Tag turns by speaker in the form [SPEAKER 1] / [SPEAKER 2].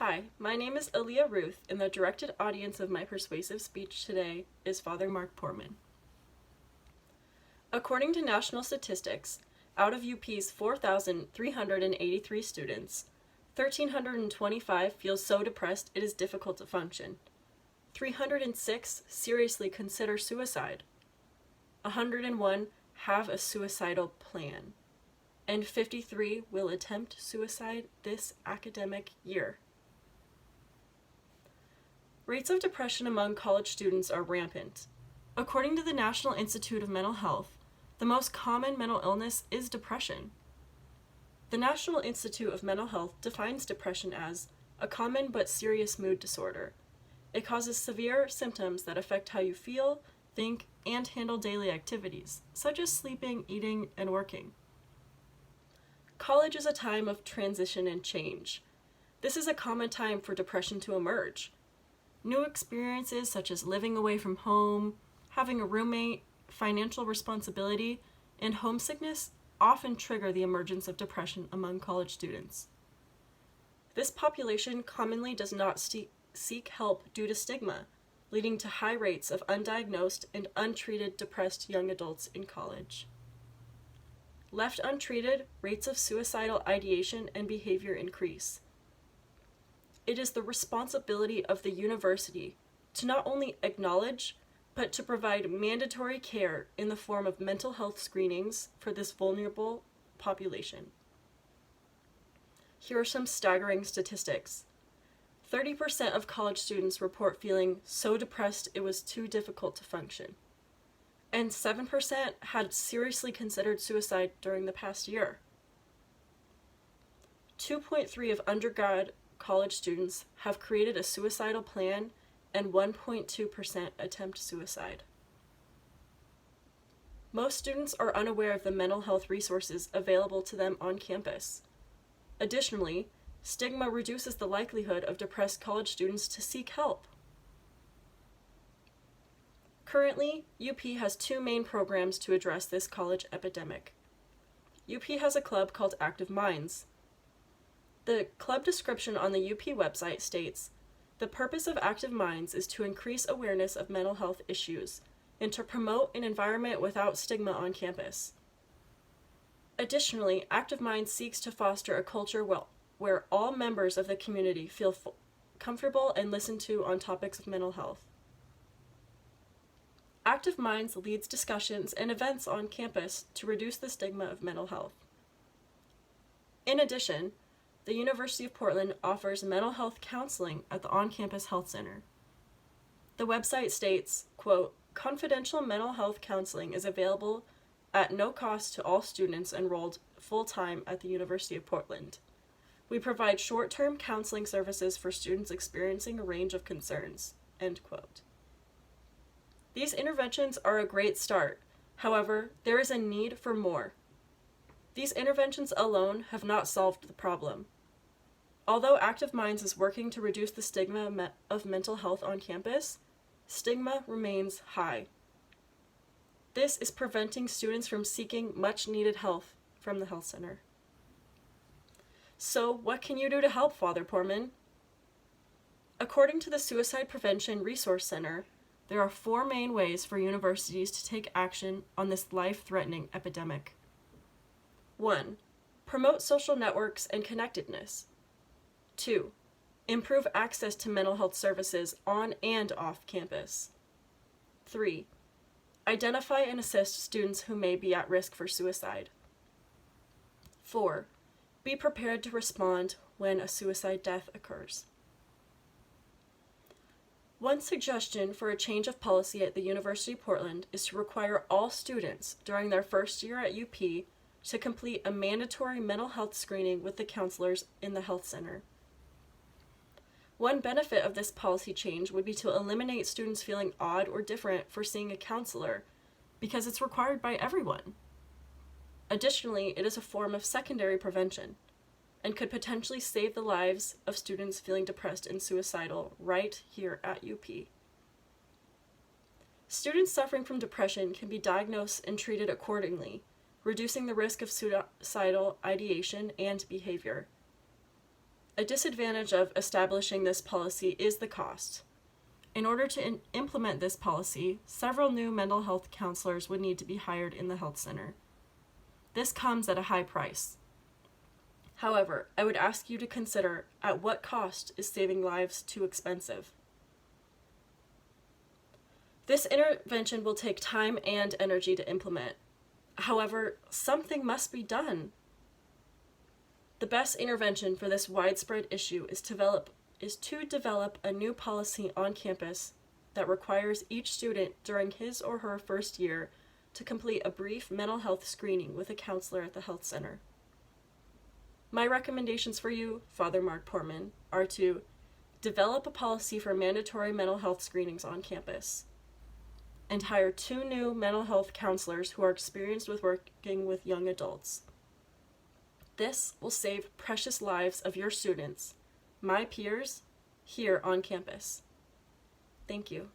[SPEAKER 1] Hi, my name is Aaliyah Ruth, and the directed audience of my persuasive speech today is Father Mark Poorman. According to national statistics, out of UP's 4,383 students, 1,325 feel so depressed it is difficult to function. 306 seriously consider suicide. 101 have a suicidal plan. And 53 will attempt suicide this academic year. Rates of depression among college students are rampant. According to the National Institute of Mental Health, the most common mental illness is depression. The National Institute of Mental Health defines depression as a common but serious mood disorder. It causes severe symptoms that affect how you feel, think, and handle daily activities, such as sleeping, eating, and working. College is a time of transition and change. This is a common time for depression to emerge. New experiences such as living away from home, having a roommate, financial responsibility, and homesickness often trigger the emergence of depression among college students. This population commonly does not seek help due to stigma, leading to high rates of undiagnosed and untreated depressed young adults in college. Left untreated, rates of suicidal ideation and behavior increase. It is the responsibility of the university to not only acknowledge, but to provide mandatory care in the form of mental health screenings for this vulnerable population. Here are some staggering statistics. 30% of college students report feeling so depressed it was too difficult to function. And 7% had seriously considered suicide during the past year. 2.3% of undergrad college students have created a suicidal plan, and 1.2% attempt suicide. Most students are unaware of the mental health resources available to them on campus. Additionally, stigma reduces the likelihood of depressed college students to seek help. Currently, UP has two main programs to address this college epidemic. UP has a club called Active Minds. The club description on the UP website states, "The purpose of Active Minds is to increase awareness of mental health issues and to promote an environment without stigma on campus." Additionally, Active Minds seeks to foster a culture where all members of the community feel comfortable and listened to on topics of mental health. Active Minds leads discussions and events on campus to reduce the stigma of mental health. In addition, the University of Portland offers mental health counseling at the on-campus health center. The website states, quote, "Confidential mental health counseling is available at no cost to all students enrolled full-time at the University of Portland. We provide short-term counseling services for students experiencing a range of concerns," end quote. These interventions are a great start. However, there is a need for more. These interventions alone have not solved the problem. Although Active Minds is working to reduce the stigma of mental health on campus, stigma remains high. This is preventing students from seeking much-needed help from the health center. So, what can you do to help, Father Poorman? According to the Suicide Prevention Resource Center, there are 4 main ways for universities to take action on this life-threatening epidemic. 1. Promote social networks and connectedness. 2. Improve access to mental health services on and off campus. 3. Identify and assist students who may be at risk for suicide. 4. Be prepared to respond when a suicide death occurs. One suggestion for a change of policy at the University of Portland is to require all students during their first year at UP to complete a mandatory mental health screening with the counselors in the health center. One benefit of this policy change would be to eliminate students feeling odd or different for seeing a counselor, because it's required by everyone. Additionally, it is a form of secondary prevention and could potentially save the lives of students feeling depressed and suicidal right here at UP. Students suffering from depression can be diagnosed and treated accordingly, reducing the risk of suicidal ideation and behavior. A disadvantage of establishing this policy is the cost. In order to implement this policy, several new mental health counselors would need to be hired in the health center. This comes at a high price. However, I would ask you to consider at what cost is saving lives too expensive. This intervention will take time and energy to implement. However, something must be done. The best intervention for this widespread issue is to develop a new policy on campus that requires each student during his or her first year to complete a brief mental health screening with a counselor at the health center. My recommendations for you, Father Mark Portman, are to develop a policy for mandatory mental health screenings on campus, and hire 2 new mental health counselors who are experienced with working with young adults. This will save precious lives of your students, my peers, here on campus. Thank you.